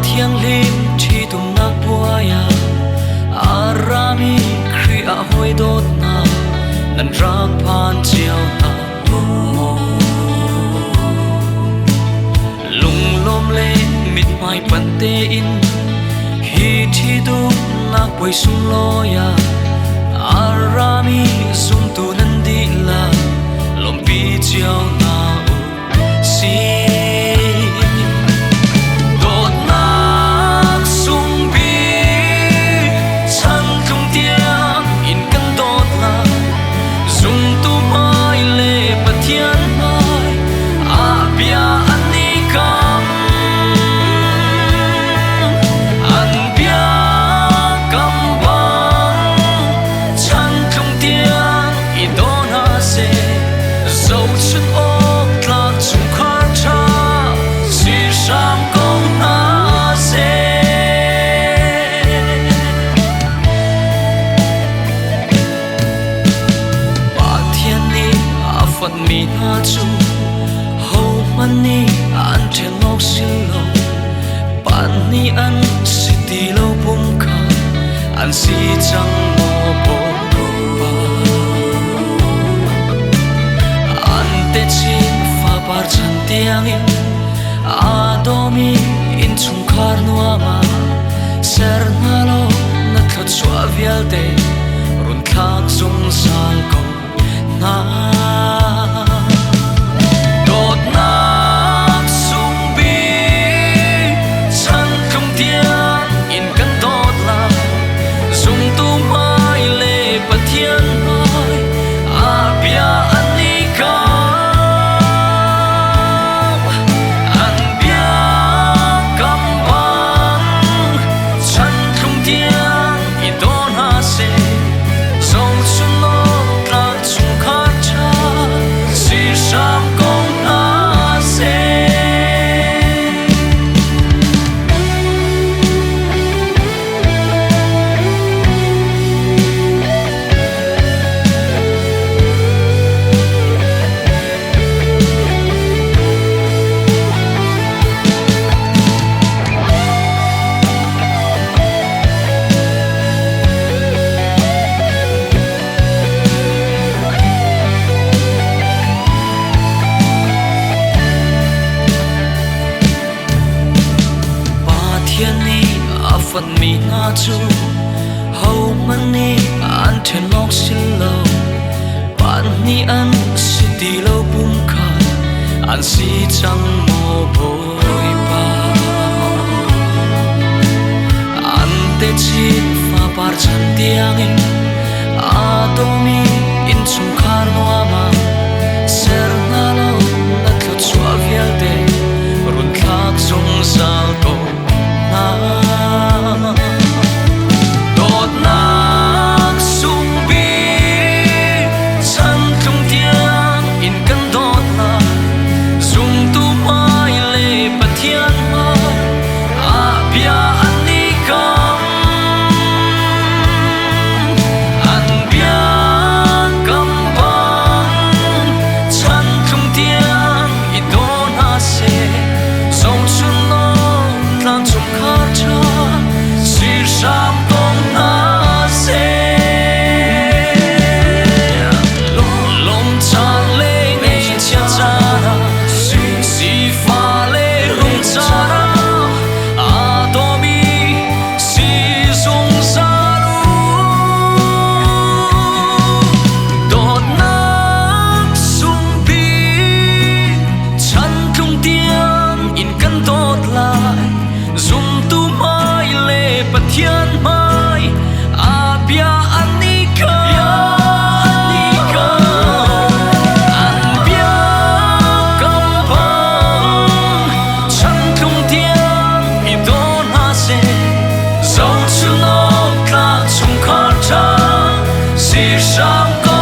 thiêng liêm chi tung na puaya arami kria hoi dot na nan rak phan chiao na mo lung lom le mit mai pan te in hi thi du na poi sum loya arami sum tu nan di la lom pi chiao na si mi na chu ho mani an chen lok sin lo pan ni an si ti lo pum kha an si chang mo po pa an te chin fa par chan tiang in a do mi in chung khar nuama ser na lo na thot chua vial te run thak zum sal ko na phần mi na chu ho mani an then lok sin lo pan ni an si ti lo pum kha an si chang mo boi pa an te chin fa par chan tiang in a to mi in chung khar no ama ser na lo na thot chua vial te run thak zum sal ko na đột nát sung bi chân không tiếng in căn đột là dùng tu mai lệ bát thiên mai à bia ăn đi cam ăn bia cam ba sớm có